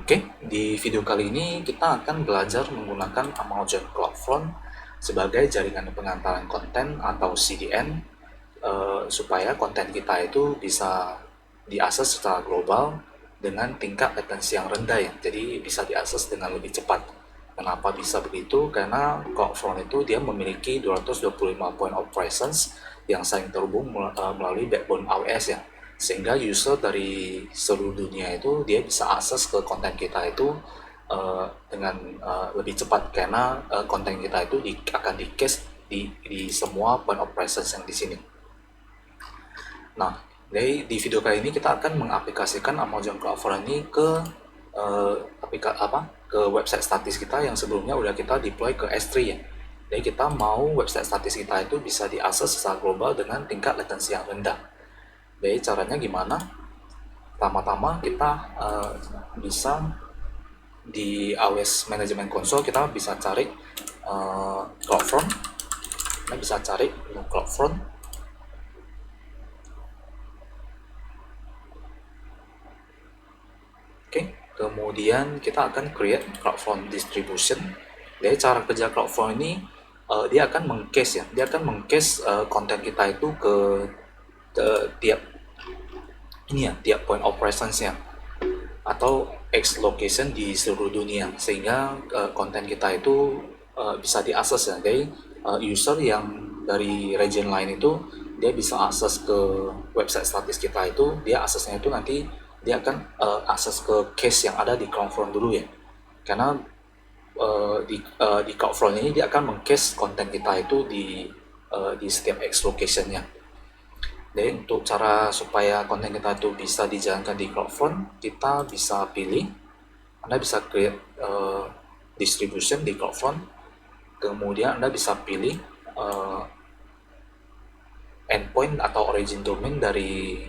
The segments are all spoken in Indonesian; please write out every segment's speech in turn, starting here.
Oke, di video kali ini kita akan belajar menggunakan Amazon CloudFront sebagai jaringan pengantaran konten atau CDN supaya konten kita itu bisa diakses secara global dengan tingkat latensi yang rendah ya. Jadi bisa diakses dengan lebih cepat. Kenapa bisa begitu? Karena CloudFront itu dia memiliki 225 point of presence yang saling terhubung melalui backbone AWS ya, sehingga user dari seluruh dunia itu dia bisa akses ke konten kita itu dengan lebih cepat karena konten kita itu akan di cache di semua point of presence yang di sini. Nah, di video kali ini kita akan mengaplikasikan Amazon CloudFront ini ke ke website statis kita yang sebelumnya udah kita deploy ke S3 ya. Jadi kita mau website statis kita itu bisa diakses secara global dengan tingkat latensi yang rendah. Jadi caranya gimana? Pertama-tama kita bisa di AWS Management Console kita bisa cari CloudFront. Kita bisa cari CloudFront. Oke, kemudian kita akan create CloudFront distribution. Jadi cara kerja CloudFront ini dia akan mengcase ya, dia akan mengcase konten kita itu ke tiap point of presence-nya atau X location di seluruh dunia, sehingga konten kita itu bisa diakses ya. Jadi user yang dari region lain itu dia bisa akses ke website statis kita itu, dia aksesnya itu nanti dia akan akses ke cache yang ada di CloudFront dulu ya. Karena di CloudFront ini dia akan mengcache konten kita itu di setiap X location-nya. Jadi untuk cara supaya konten kita itu bisa dijalankan di CloudFront, kita bisa pilih, Anda bisa create distribution di CloudFront, kemudian Anda bisa pilih endpoint atau origin domain dari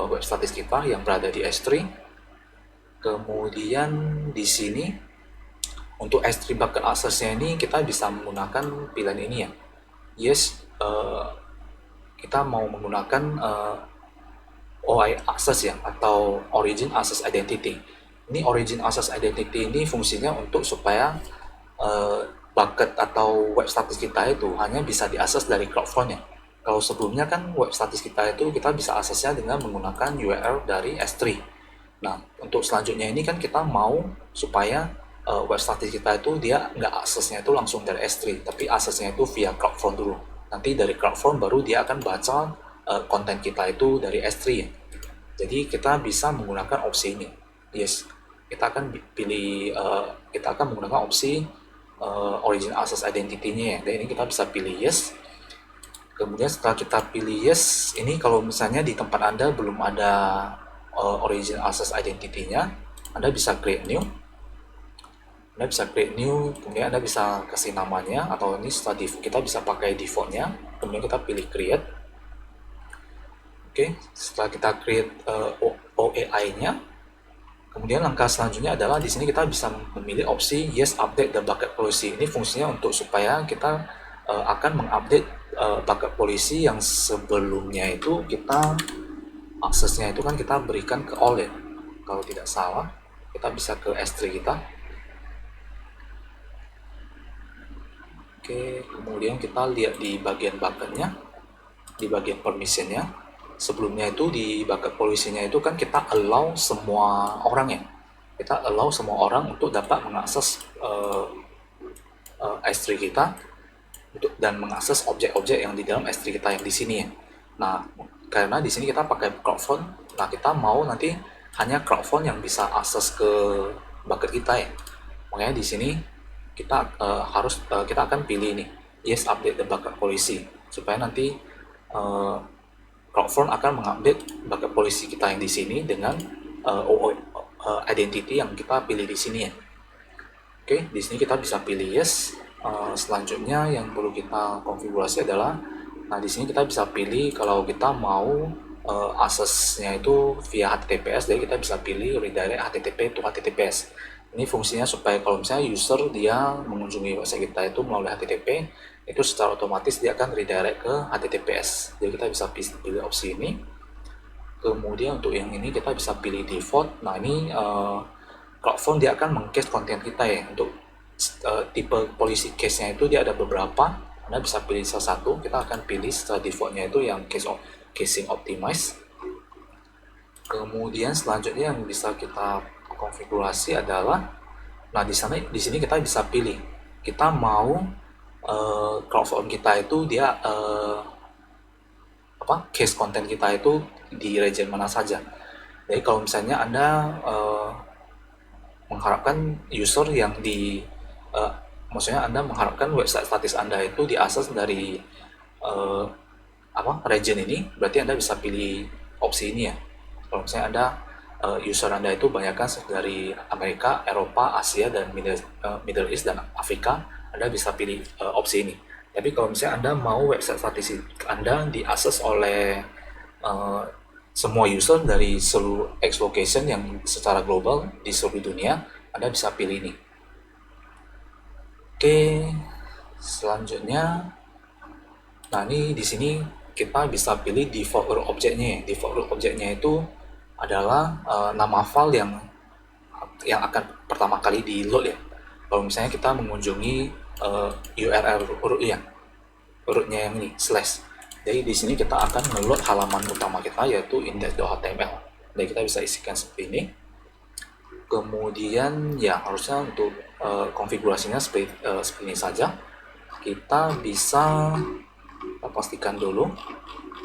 web statis kita yang berada di S3. Kemudian di sini untuk S3 bucket access-nya ini kita bisa menggunakan pilihan ini ya. Yes, kita mau menggunakan OI access ya, atau origin access identity. Ini origin access identity ini fungsinya untuk supaya bucket atau web status kita itu hanya bisa diakses dari CloudFront ya. Kalau sebelumnya kan web status kita itu kita bisa aksesnya dengan menggunakan URL dari S3. Nah, untuk selanjutnya ini kan kita mau supaya web status kita itu dia nggak aksesnya itu langsung dari S3, tapi aksesnya itu via CloudFront dulu. Nanti dari CloudFront baru dia akan baca konten kita itu dari S3 ya. Jadi kita bisa menggunakan opsi ini. Yes, kita akan pilih, kita akan menggunakan opsi origin access identity-nya ya. Dan ini kita bisa pilih yes. Kemudian setelah kita pilih yes, ini kalau misalnya di tempat Anda belum ada origin access identity-nya, Anda bisa create new. Anda bisa create new, kemudian Anda bisa kasih namanya, atau ini setelah kita bisa pakai default-nya, kemudian kita pilih create. Oke, setelah kita create OAI-nya, kemudian langkah selanjutnya adalah di sini kita bisa memilih opsi yes update the bucket policy. Ini fungsinya untuk supaya kita akan mengupdate bucket policy yang sebelumnya itu kita aksesnya itu kan kita berikan ke all ya. Kalau tidak salah, kita bisa ke S3 kita. Oke, kemudian kita lihat di bagian bucketnya, di bagian permissionnya. Sebelumnya itu di bucket policy-nya itu kan kita allow semua orang ya. Kita allow semua orang untuk dapat mengakses S3 kita dan mengakses objek-objek yang di dalam S3 kita yang di sini ya. Nah, karena di sini kita pakai CloudFront, nah kita mau nanti hanya CloudFront yang bisa akses ke bucket kita ya. Makanya di sini kita kita akan pilih ini yes update the bucket policy, supaya nanti CloudFront akan mengupdate bucket policy kita yang di sini dengan identity yang kita pilih di sini ya. Oke, di sini kita bisa pilih yes. Selanjutnya yang perlu kita konfigurasi adalah, nah di sini kita bisa pilih kalau kita mau aksesnya itu via HTTPS, jadi kita bisa pilih redirect HTTP to HTTPS. Ini fungsinya supaya kalau misalnya user dia mengunjungi website kita itu melalui HTTP, itu secara otomatis dia akan redirect ke HTTPS. Jadi kita bisa pilih opsi ini. Kemudian untuk yang ini kita bisa pilih default. Nah ini CloudFront dia akan meng-cache konten kita ya. Untuk tipe polisi cache-nya itu dia ada beberapa. Anda bisa pilih salah satu. Kita akan pilih setelah defaultnya itu yang caching optimize. Kemudian selanjutnya yang bisa kita konfigurasi adalah, nah di sini kita bisa pilih kita mau CloudFront kita itu dia case konten kita itu di region mana saja. Jadi kalau misalnya Anda mengharapkan user yang maksudnya Anda mengharapkan website statis Anda itu diakses dari region ini, berarti Anda bisa pilih opsi ini ya. Kalau misalnya user Anda itu banyakkan dari Amerika, Eropa, Asia, dan Middle East dan Afrika, Anda bisa pilih opsi ini. Tapi kalau misalnya Anda mau website statistik Anda diakses oleh semua user dari seluruh X location yang secara global di seluruh dunia, Anda bisa pilih ini. Oke, selanjutnya, nah ini di sini kita bisa pilih default root object-nya. Default root object-nya itu adalah nama file yang akan pertama kali di load ya. Kalau misalnya kita mengunjungi URL rootnya yang ini slash. Jadi di sini kita akan nge-load halaman utama kita yaitu index.html. Jadi kita bisa isikan seperti ini. Kemudian ya harusnya untuk konfigurasinya seperti ini saja. Kita bisa pastikan dulu.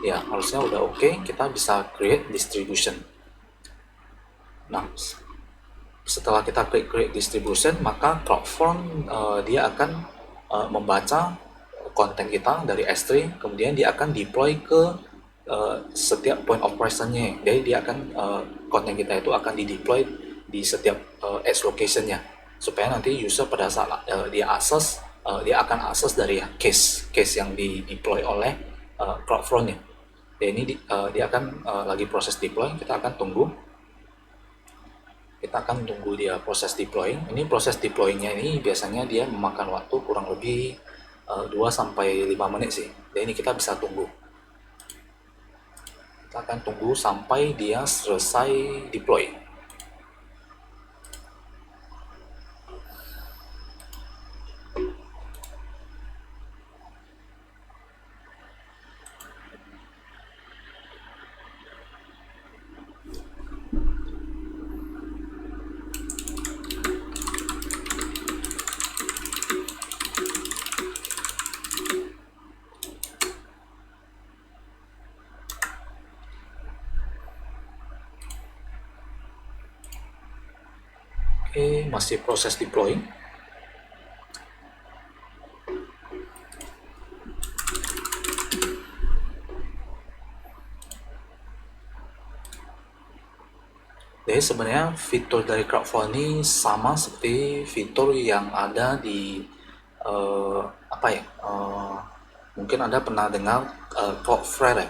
Ya harusnya udah oke. Kita bisa create distribution. Nah, setelah kita klik create distribution, maka CloudFront dia akan membaca konten kita dari S3, kemudian dia akan deploy ke setiap point of presence-nya. Jadi dia akan konten kita itu akan di-deploy di setiap edge location-nya, supaya nanti user pada saat dia akan akses dari case yang di-deploy oleh CloudFront-nya. Dan ini dia akan lagi proses deploy, kita akan tunggu dia proses deploy. Ini proses deploy-nya ini biasanya dia memakan waktu kurang lebih 2-5 menit sih. Dan ini kita bisa tunggu. Kita akan tunggu sampai dia selesai deploy. Oke, masih proses deploying. Jadi sebenarnya fitur dari CloudFront ini sama seperti fitur yang ada di mungkin Anda pernah dengar Cloudflare ya?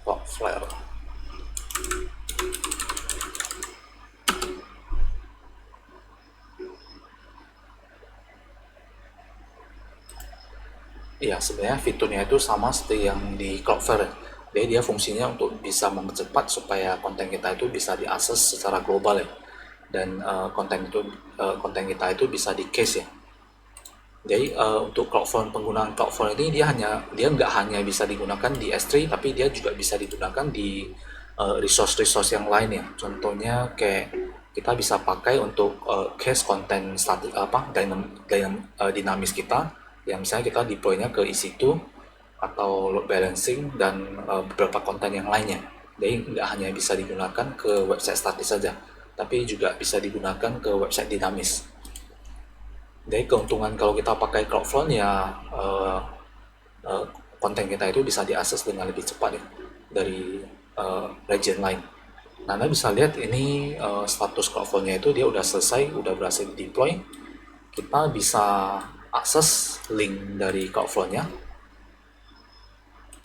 Cloudflare. Iya, sebenarnya fiturnya itu sama seperti yang di Cloudflare. Jadi dia fungsinya untuk bisa mempercepat supaya konten kita itu bisa diakses secara global ya. Dan konten kita itu bisa di cache ya. Jadi untuk penggunaan CloudFront ini dia nggak hanya bisa digunakan di S3, tapi dia juga bisa digunakan di resource yang lain ya. Contohnya kayak kita bisa pakai untuk cache konten dinamis kita, yang misalnya kita deploy-nya ke EC2 atau load balancing dan beberapa konten yang lainnya. Jadi nggak hanya bisa digunakan ke website statis saja, tapi juga bisa digunakan ke website dinamis. Jadi keuntungan kalau kita pakai CloudFront ya konten kita itu bisa diakses dengan lebih cepat ya dari region lain. Nah, Anda bisa lihat ini status CloudFront-nya itu dia udah selesai, udah berhasil deploy. Kita bisa akses link dari CloudFront-nya.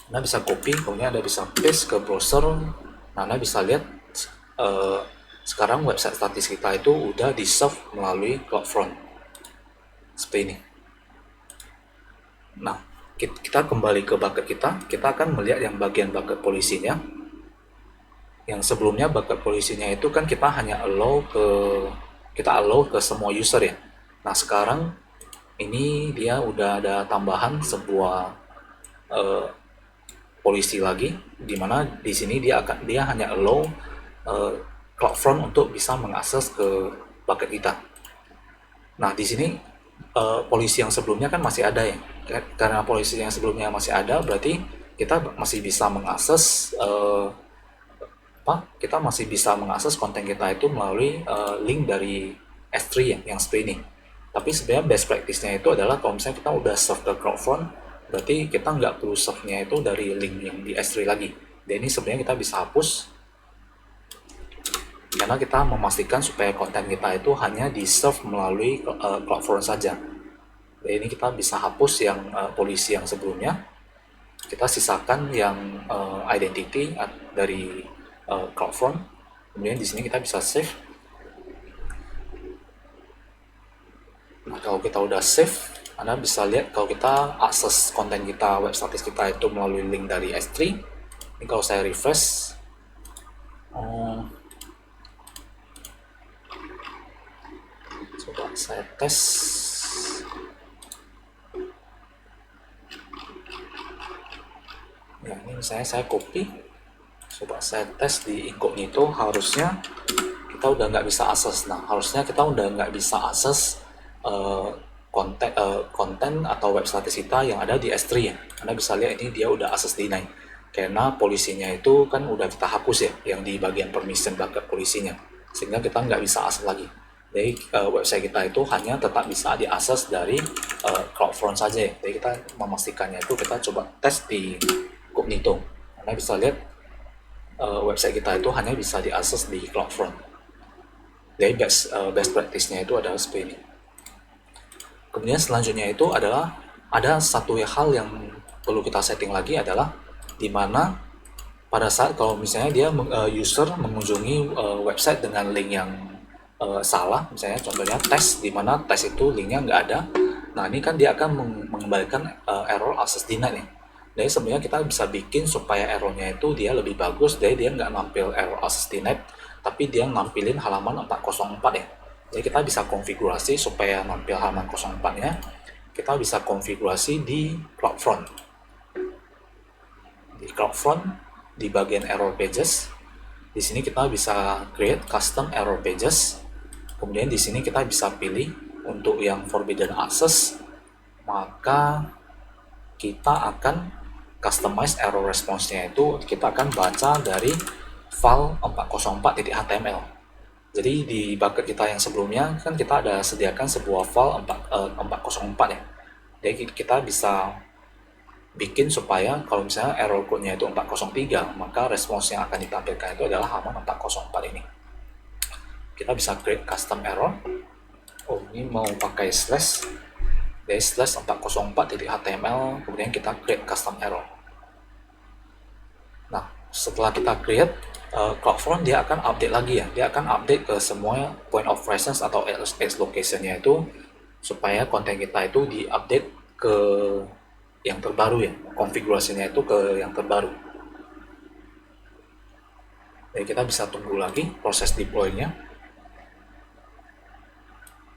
Anda bisa copy, kemudian Anda bisa paste ke browser. Nah, Anda bisa lihat sekarang website statis kita itu udah di-serve melalui CloudFront. Seperti ini. Nah, kita kembali ke bucket kita akan melihat yang bagian bucket polisinya. Yang sebelumnya bucket polisinya itu kan kita hanya allow ke kita allow ke semua user ya. Nah sekarang ini dia udah ada tambahan sebuah polisi lagi, dimana di sini dia hanya allow CloudFront untuk bisa mengakses ke bucket kita. Nah di sini polisi yang sebelumnya kan masih ada ya, karena polisi yang sebelumnya masih ada berarti kita masih bisa mengakses kita masih bisa mengakses konten kita itu melalui link dari S3 yang seperti ini. Tapi sebenarnya best practice-nya itu adalah kalau misalnya kita udah serve ke CloudFront, berarti kita nggak perlu serve-nya itu dari link yang di S3 lagi. Dan ini sebenarnya kita bisa hapus karena kita memastikan supaya konten kita itu hanya di serve melalui CloudFront saja. Dan ini kita bisa hapus yang polisi yang sebelumnya, kita sisakan yang identity dari CloudFront. Kemudian di sini kita bisa save. Nah, kalau kita udah save, Anda bisa lihat kalau kita akses konten kita, web status kita itu melalui link dari S3. Ini kalau saya refresh, coba saya tes. Ya, ini misalnya saya copy, coba saya tes di incognito, harusnya kita udah nggak bisa akses. Nah, harusnya kita udah nggak bisa akses konten atau web status kita yang ada di S3 ya. Anda bisa lihat ini dia udah access deny karena polisinya itu kan udah kita hapus ya, yang di bagian permission bucket polisinya, sehingga kita nggak bisa akses lagi. Jadi website kita itu hanya tetap bisa diakses dari CloudFront saja ya. Jadi kita memastikannya itu kita coba tes di Cognito. Anda bisa lihat website kita itu hanya bisa diakses di CloudFront. Jadi best practice-nya itu adalah seperti ini. Kemudian selanjutnya itu adalah ada satu hal yang perlu kita setting lagi, adalah dimana pada saat kalau misalnya dia user mengunjungi website dengan link yang salah, misalnya contohnya tes, dimana tes itu linknya nggak ada. Nah ini kan dia akan mengembalikan error access denied nih. Jadi sebenarnya kita bisa bikin supaya errornya itu dia lebih bagus, jadi dia nggak nampil error access denied, tapi dia nampilin halaman 404 ya. Jadi kita bisa konfigurasi supaya nampil halaman 04-nya, kita bisa konfigurasi di CloudFront. Di CloudFront, di bagian error pages, di sini kita bisa create custom error pages. Kemudian di sini kita bisa pilih untuk yang forbidden access, maka kita akan customize error response-nya itu kita akan baca dari file 404.html. Jadi di bucket kita yang sebelumnya kan kita ada sediakan sebuah file 404 ya. Jadi kita bisa bikin supaya kalau misalnya error code-nya itu 403, maka respons yang akan ditampilkan itu adalah halaman 404 ini. Kita bisa create custom error. Oh, ini mau pakai slash. Jadi slash 404.html, kemudian kita create custom error. Nah, setelah kita create, CloudFront dia akan update lagi ya, dia akan update ke semua point of presence atau edge location-nya itu supaya konten kita itu diupdate ke yang terbaru ya, konfigurasinya itu ke yang terbaru. Jadi kita bisa tunggu lagi proses deploy-nya.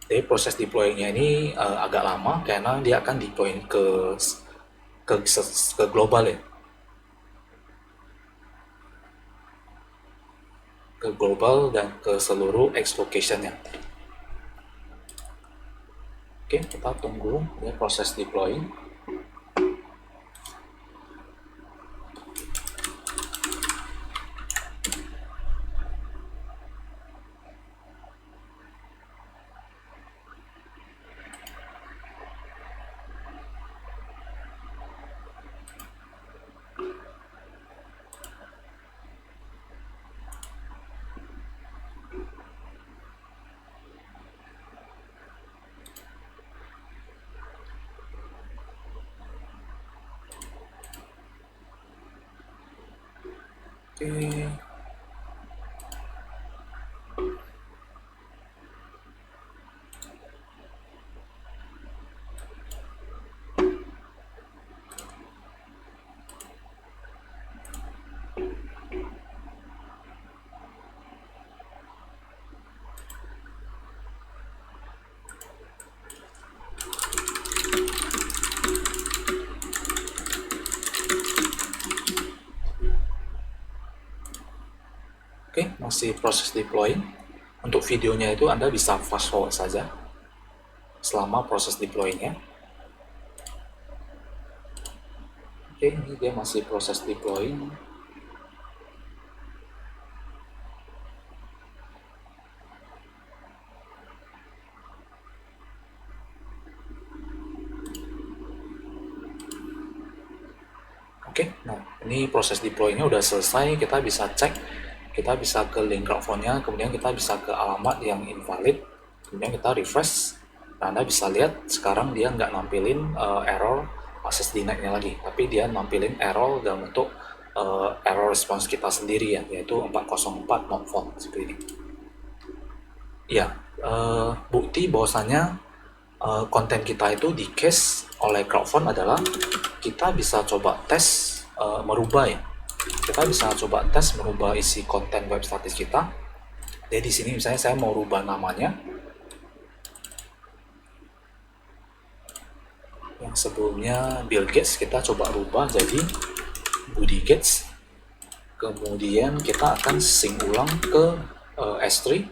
Jadi proses deploy-nya ini agak lama karena dia akan deploy ke global ya, ke global dan ke seluruh X location-nya. Oke, kita tunggu ya proses deploying. Oke. masih proses deploy. Untuk videonya itu Anda bisa fast forward saja selama proses deploy-nya. Oke, ini dia masih proses deploy. Oke, nah ini proses deploy-nya udah selesai. Kita bisa cek, kita bisa ke link crowdfund-nya, kemudian kita bisa ke alamat yang invalid, kemudian kita refresh. Nah, Anda bisa lihat sekarang dia nggak nampilin error access denied-nya lagi, tapi dia nampilin error dalam bentuk error response kita sendiri ya, yaitu 404 not found seperti ini. Ya, bukti bahwasannya konten kita itu di cache oleh crowdfund adalah kita bisa coba tes merubah ya. Kita bisa coba tes merubah isi konten web status kita. Jadi di sini misalnya saya mau rubah namanya. Yang sebelumnya Bill Gates kita coba rubah jadi Budi Gates. Kemudian kita akan sync ulang ke S3.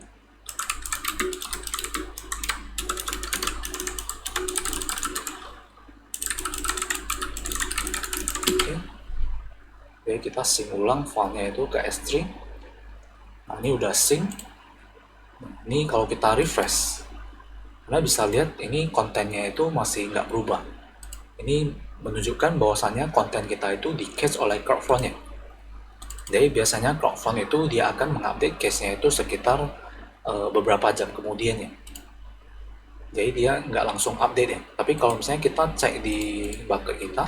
Oke, kita sync ulang filenya itu ke S3. Nah, ini udah sync. Ini kalau kita refresh, Anda bisa lihat ini kontennya itu masih nggak berubah. Ini menunjukkan bahwasannya konten kita itu di cache oleh crowdfund-nya. Jadi biasanya crowdfund itu dia akan mengupdate cache-nya itu sekitar beberapa jam kemudian ya. Jadi dia nggak langsung update ya. Tapi kalau misalnya kita cek di bucket kita,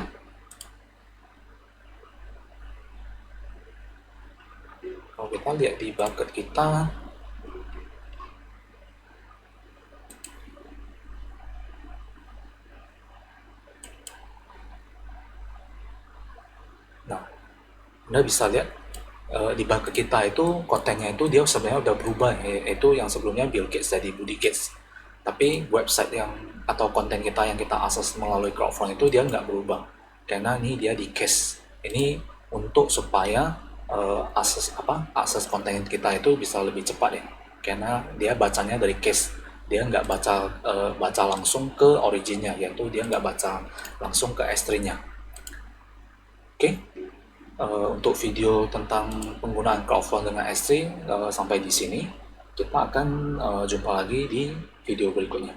kalau kita lihat di bucket kita, nah, Anda bisa lihat di bucket kita itu kontennya itu dia sebenarnya udah berubah, yaitu yang sebelumnya Bill Gates jadi Budi Gates. Tapi website yang atau konten kita yang kita akses melalui crowdfund itu dia nggak berubah, karena ini dia di cache. Ini untuk supaya akses konten kita itu bisa lebih cepat ya, karena dia bacanya dari cache, dia nggak baca langsung ke originnya, yaitu dia nggak baca langsung ke S3-nya. Oke, untuk video tentang penggunaan crowdfund dengan S3 sampai di sini. Kita akan jumpa lagi di video berikutnya.